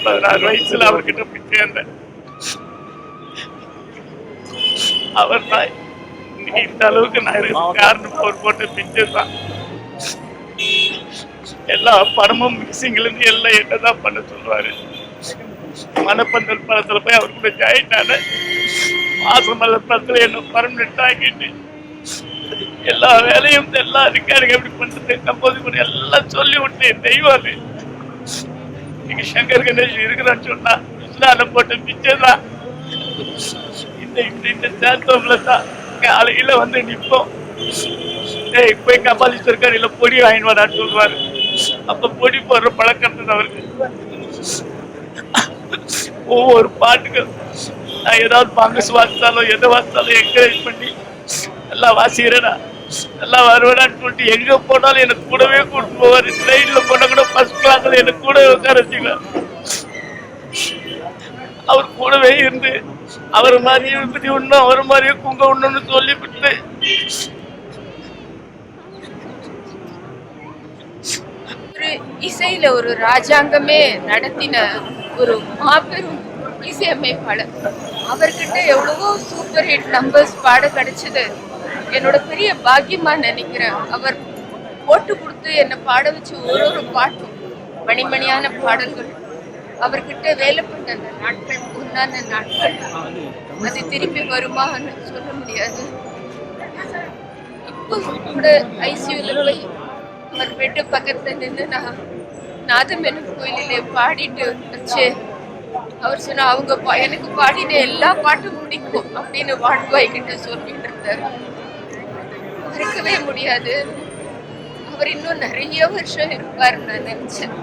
பதினாறு வயசுல அவர்கிட்ட போய் சேர்ந்தேன். அவர் தான் இந்த அளவுக்கு நான் காரணம் போட்டு பிச்சை தான். எல்லா படமும் மிக்சிங்ல இருந்து எல்லாம் என்னதான் பண்ண சொல்லுவாரு. மனப்பந்தல் படத்துல போய் அவர் கூட ஜாயின் ஆன மாசம் படத்துல என்ன பர்மனெண்ட் ஆகிட்டு எல்லா வேலையும் எல்லா அதிகாரிகள் எப்படி பண்றது கம்போஸ் பண்ணி எல்லாம் சொல்லி விட்டு தெய்வம் அது. நீங்க சங்கர் கணேஷ் இருக்கிறான்னு சொன்னா இஸ்லால போட்ட பிச்சை தான். இந்த சேர்த்தோம்ல தான் காலையில வந்து நிற்போம். போய் கபாலீஸ்வர் கடையில பொடி வாங்கிட்டு வரான்னு சொல்லுவாரு. அப்ப பொடி போடுற பழக்கம் அவருக்கு. ஒவ்வொரு பாட்டுக்கும் நான் ஏதாவது பாங்கஸ் வாசித்தாலும் எதை வாசித்தாலும் என்கரேஜ் பண்ணி எல்லாம் வாசிக்கிறேனா எல்லாம் வருவேடான்னு சொல்லிட்டு எங்க போனாலும் எனக்கு கூடவே கூட்டு போவாரு. ட்ரெயின்ல போனா கூட ஃபர்ஸ்ட் கிளாஸ்ல எனக்கு கூட உட்கார வச்சுக்கலாம். அவர் கூடவே இருந்து அவர் மாதிரியே விபதி உண்ணும் அவர் மாதிரியே குங்க உண்ணுன்னு சொல்லிவிட்டு இசையில ஒரு ராஜாங்கமே நடத்தின ஒரு மாபெரும் இசையமைப்பாளர். அவர்கிட்ட எவ்வளவோ சூப்பர் ஹிட் நம்பர்ஸ் பாட கிடைச்சது என்னோட பெரிய பாக்கியமா நினைக்கிறேன். அவர் போட்டு கொடுத்து என்னை பாட வச்சு ஒரு பாட்டும் மணிமணியான பாடல்கள். அவர்கிட்ட வேலை பண்ண அந்த நாட்கள் பொன்னான நாட்கள். அது திரும்பி வருமான்னு சொல்ல முடியாது. இப்போ கூட ஐசியூல போய் அவர் பெட்டு பக்கத்துல நின்று நான் நாதமென கோயிலே பாடிட்டு வச்சு அவர் சொன்னா அவங்க எனக்கு பாடின எல்லா பாட்டும் பிடிக்கும் அப்படின்னு வாழ்வாய்கிட்ட சொல்லிட்டு இருந்தாரு. மறக்கவே முடியாது. அவர் இன்னும் நிறைய வருஷம் இருப்பார் நான் நினைச்சேன்.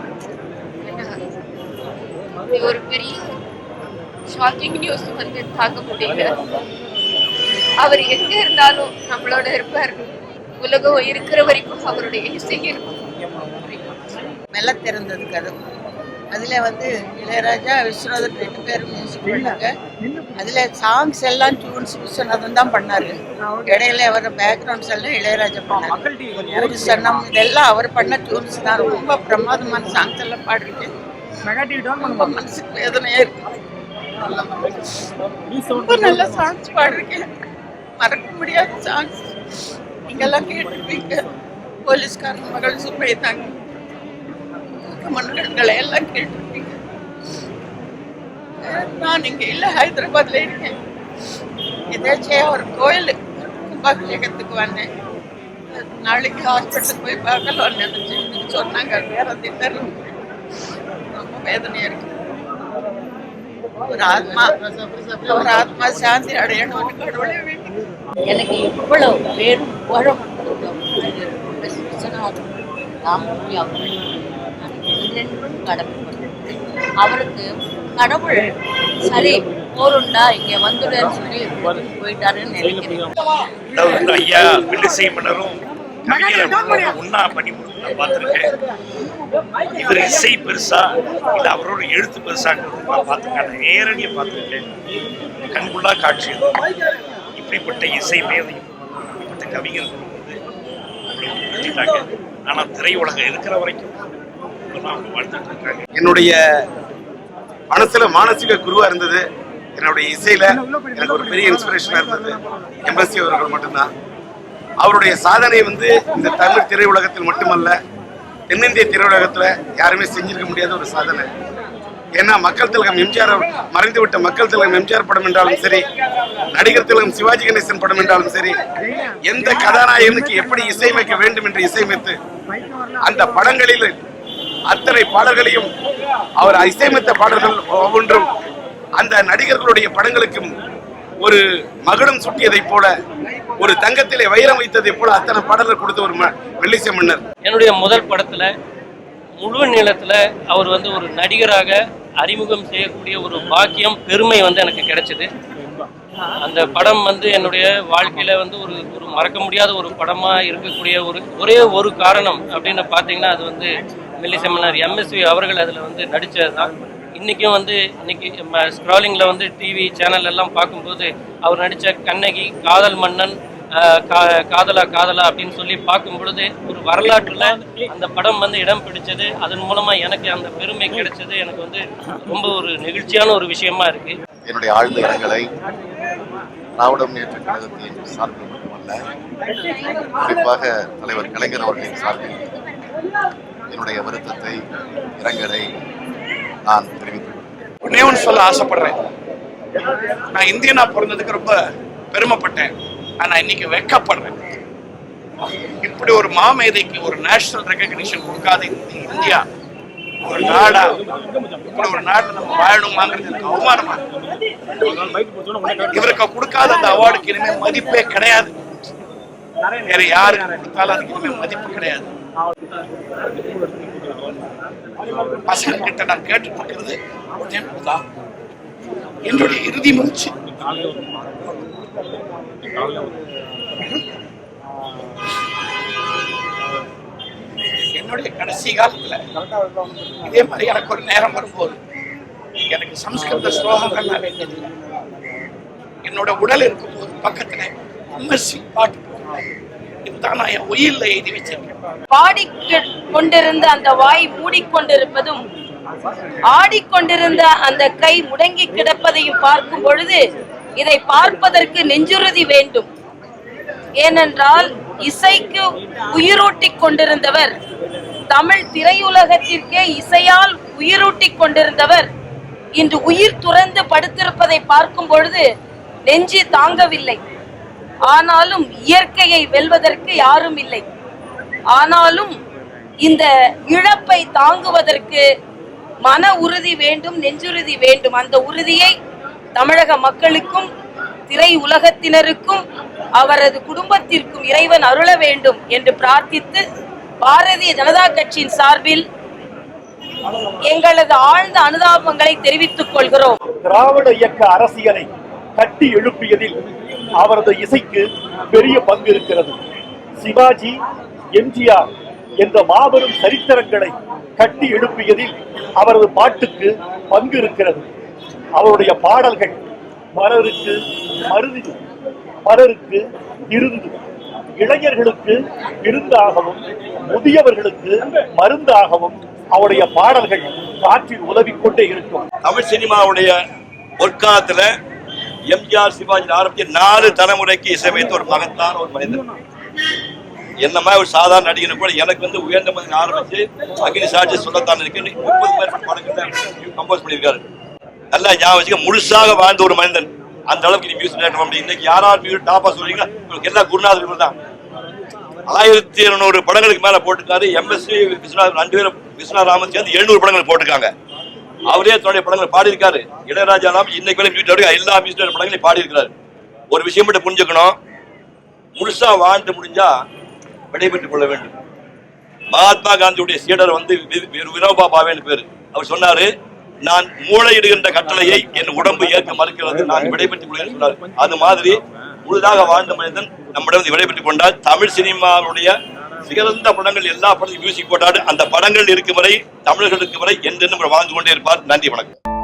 ஒரு பெரிய ஷாக்கிங் நியூஸ் வந்து தாக்க முடியல. அவர் எங்க இருந்தாலும் நம்மளோட இருப்பார். உலகம் இருக்கிற வரைக்கும் அவருடைய இசை இருக்கும். மெல்ல திறந்தது கதவு. அதுல வந்து இளையராஜா விஸ்வநாதன் 2 பேரும் மியூசிக் பண்ணாங்க. அதுல சாங்ஸ் எல்லாம் டியூன்ஸ் விஸ்வநாதன் தான் பண்ணாரு. இடையில அவர் பேக்ரவுண்ட்ஸ் எல்லாம் இளையராஜா பண்ணாரு. ஒரு சன்னம் இதெல்லாம் அவர் பண்ண டியூன்ஸ் தான். ரொம்ப பிரமாதமான சாங்ஸ் எல்லாம் பாடிருக்கேன். ரொம்ப மனசுக்கு வேதனையா இருக்கு. ரொம்ப நல்ல சாங்ஸ் பாடிருக்கேன். மறக்க முடியாத சாங்ஸ். நீங்கெல்லாம் கேட்டுருப்பீங்க. போலீஸ்காரன் மகள் சுப்பை தாங்க மண்களை எல்லாம் கேட்டிருப்பீங்க. நான் இங்க இல்ல, ஹைதராபாத்ல இருக்கேன். எதாச்சியா ஒரு கோயில் கும்பாபிஷேகத்துக்கு வந்தேன். நாளைக்கு ஹாஸ்பிட்டலுக்கு போய் பார்க்கலாம் நினைச்சு சொன்னாங்க. வேற திட்டம் ரொம்ப வேதனையா இருக்கு. ஒரு ஆத்மா சாந்தி அடையணும் கடவுளே வேண்டி. எனக்கு எவ்வளவு பேரும் புகழும் கடமைப்பட்டு அவருக்கு கடவுள் சரி போருண்டா இங்க வந்துடுன்னு சொல்லி போயிட்டாருன்னு நினைக்கிறேன். ஐயா வில்லிசை மன்னரும் ஒன்னா பண்ணி கொடுத்து பார்த்துருக்கேன். இவர் இசை பெருசா இல்ல அவரோட எழுத்து பெருசாங்கிறது நான் பார்த்துருக்கேன். நேரடியாக பார்த்துருக்கேன். கண்குள்ளா காட்சி. இப்படிப்பட்ட இசை மேதையும் இப்படிப்பட்ட கவிஞர்கள் வந்து ஆனா திரையுலகம் இருக்கிற வரைக்கும் வாழ்ந்துட்டு இருக்காங்க. என்னுடைய மனசுல மானசீக குருவா இருந்தது. என்னுடைய இசையில எனக்கு ஒரு பெரிய இன்ஸ்பிரேஷனா இருந்தது எம்எஸ்சி அவர்கள் மட்டும்தான். அவருடைய சாதனை வந்து இந்த தமிழ் திரையுலகத்தில் மட்டுமல்ல, தென்னிந்திய திரையுலகத்துல யாருமே செஞ்சிருக்க முடியாத ஒரு சாதனை. ஏன்னா மக்கள் திலகம் எம்ஜிஆர் மறைந்துவிட்ட மக்கள் திலகம் எம்ஜிஆர் படம் என்றாலும் சரி, நடிகர் திலகம் சிவாஜி கணேசன் படம் என்றாலும் சரி, எந்த கதாநாயகனுக்கு எப்படி இசையமைக்க வேண்டும் என்று இசையமைத்து அந்த படங்களில் அத்தனை பாடல்களையும் அவர் இசையமைத்த பாடல்கள் ஒவ்வொன்றும் அந்த நடிகர்களுடைய படங்களுக்கும் ஒரு மகுடம் சுட்டியதை போல, ஒரு தங்கத்திலே வைரம் வைத்ததை போல அத்தனை பாடல்கள் கொடுத்த ஒரு மெல்லிசை மன்னர். என்னுடைய முதல் படத்துல முழு நீளத்துல அவர் வந்து ஒரு நடிகராக அறிமுகம் செய்யக்கூடிய ஒரு பாக்கியம் பெருமை வந்து எனக்கு கிடைச்சது. அந்த படம் வந்து என்னுடைய வாழ்க்கையில வந்து ஒரு ஒரு மறக்க முடியாத ஒரு படமா இருக்கக்கூடிய ஒரே ஒரு காரணம் அப்படின்னு பார்த்தீங்கன்னா அது வந்து மெல்லிசை மன்னர் எம்எஸ்வி அவர்கள் அதில் வந்து நடித்தது தான். இன்றைக்கும் வந்து இன்னைக்கு ஸ்க்ராலிங்கில் வந்து டிவி சேனல் எல்லாம் பார்க்கும்போது அவர் நடித்த கண்ணகி, காதல் மன்னன், காதலா காதலா அப்படின்னு சொல்லி பார்க்கும் பொழுது ஒரு வரலாற்றில் அந்த படம் வந்து இடம் பிடிச்சது. அதன் மூலமாக எனக்கு அந்த பெருமை கிடைச்சது. எனக்கு வந்து ரொம்ப ஒரு நெகிழ்ச்சியான ஒரு விஷயமா இருக்கு. என்னுடைய ஆழ்ந்த இரங்கலை திராவிட முன்னேற்ற கழகத்தின் சார்பில் மட்டுமல்ல, குறிப்பாக தலைவர் கலைஞர் அவர்களின் சார்பில் என்னுடைய வருத்தத்தை, இரங்கலை நான் தெரிவித்துக் கொள்கிறேன். ஒன்னே ஒன்று சொல்ல ஆசைப்படுறேன். நான் இந்தியனா பிறந்ததுக்கு ரொம்ப பெருமைப்பட்டேன். ஆனா இன்னைக்கு வெட்கப்படுறேன். இப்படி ஒரு மாமேதைக்கு ஒரு நேஷனல் ரெகக்னிஷன் கொடுக்காத இந்தியா ஒரு நாடா, இப்படி ஒரு நாடு நம்ம வாழணுமாங்கிறது எனக்கு அவமானமா இருக்கு. இவருக்கு கொடுக்காத அந்த அவார்டுக்கு இனிமே மதிப்பே கிடையாது. வேற யாருக்கு கொடுத்தாலும் அதுக்கு இனிமே மதிப்பு கிடையாது. பசங்க கிட்ட நான் கேட்டுட்டு இருக்கிறது என்னுடைய இறுதி மூச்சு. என்னுடைய கடைசி காலத்துல இதே மாதிரி எனக்கு ஒரு நேரம் வரும்போது எனக்கு சம்ஸ்கிருத ஸ்லோகங்கள் வேண்டியதில்லை. என்னோட உடல் இருக்கும்போது பக்கத்துல எம்எஸ்சி பாட்டு இதுதான் நான் என் உயிரில எழுதி வச்சிருக்கேன். பாடிக்கொண்டிருந்த அந்த வாய் மூடிக்கொண்டிருப்பதும் ஆடிக்கொண்டிருந்த அந்த கை முடங்கி கிடப்பதையும் பார்க்கும் பொழுது இதை பார்ப்பதற்கு நெஞ்சுறுதி வேண்டும். ஏனென்றால் இசைக்கு உயிரூட்டிக் கொண்டிருந்தவர், தமிழ் திரையுலகத்திற்கே இசையால் உயிரூட்டிக் கொண்டிருந்தவர் இன்று உயிர் துறந்து படுத்திருப்பதை பார்க்கும் பொழுது நெஞ்சு தாங்கவில்லை. ஆனாலும் இயற்கையை வெல்வதற்கு யாரும் இல்லை. ஆனாலும் இந்த இழப்பை தாங்குவதற்கு மன உறுதி வேண்டும், நெஞ்சுறுதி வேண்டும். அந்த உறுதியை தமிழக மக்களுக்கும் திரை உலகத்தினருக்கும் அவரது குடும்பத்திற்கும் இறைவன் அருள வேண்டும் என்று பிரார்த்தித்து பாரதிய ஜனதா கட்சியின் சார்பில் எங்களது ஆழ்ந்த அனுதாபங்களை தெரிவித்துக் கொள்கிறோம். திராவிட இயக்க அரசியலை கட்டி எழுப்பியதில் அவரது இசைக்கு பெரிய பங்கு இருக்கிறது. சிவாஜி, எம்ஜிஆர் என்ற மாபெரும் சரித்திரங்களை கட்டி எழுப்பியதில் அவரது பாட்டுக்கு பங்கு இருக்கிறது. அவருடைய பாடல்கள் பலருக்கு மருதி, பலருக்கு விருந்து, இளைஞர்களுக்கு விருந்தாகவும் முதியவர்களுக்கு மருந்தாகவும் அவருடைய பாடல்கள் காற்றில் உதவிக்கொண்டே இருக்கும். தமிழ் சினிமாவுடைய பொற்காலத்துல எம்ஜிஆர், சிவாஜி ஆரம்பிச்சு 4 தலைமுறைக்கு இசையமைத்த ஒரு மகத்தான ஒரு மனிதன். என்ன மாதிரி ஒரு சாதாரண நடிகனை கூட எனக்கு வந்து உயர்ந்த மனிதன் ஆரம்பிச்சு அக்னி சாட்சி சொல்லத்தான் இருக்கு 30 மேற்பட்ட படங்கள் கம்போஸ் பண்ணியிருக்காரு. நல்லா ஞாபகம் வச்சுக்க, முழுசாக வாழ்ந்த ஒரு மனிதன். அந்த அளவுக்கு நீ மியூசிக் டைரக்டர் பண்ணி இன்னைக்கு யாராவது டாப்பா சொல்றீங்களா? உங்களுக்கு எல்லா குருநாதர்கள் தான். 1200 படங்களுக்கு மேல போட்டுருக்காரு. எம்எஸ்சி விஸ்வநாத் 2 பேரும் விஸ்வநாத் ராமன் சேர்ந்து 700 படங்கள் போட்டிருக்காங்க. அவரே தன்னுடைய படங்களை பாடியிருக்காரு. இளையராஜா இன்னைக்கு எல்லா மியூசிக் படங்களையும் பாடியிருக்கிறாரு. ஒரு விஷயம் மட்டும் புரிஞ்சுக்கணும், முழுசா வாழ்ந்து முடிஞ்சா விடைபெற்றுக் கொள்ள வேண்டும். மகாத்மா காந்தியுடைய சீடர் வந்து வினோபா பாவேன்னு பேரு. அவர் சொன்னாரு, நான் மூளையிடுகின்ற கட்டளையை என் உடம்பு ஏற்க மறுக்கிறது, நான் விடைபெற்றுக் கொள்கிறேன் சொன்னார். அது மாதிரி முழுதாக வாழ்ந்த மனிதன் நம்மிடம் விடைபெற்றுக் கொண்டால் தமிழ் சினிமாவுடைய சிறந்த படங்கள் எல்லா படத்தையும் மியூசிக் போட்டாடு அந்த படங்கள் இருக்கும் வரை தமிழர்களுக்கு வரை என்றென்றும் வாழ்ந்து கொண்டே இருப்பார். நன்றி, வணக்கம்.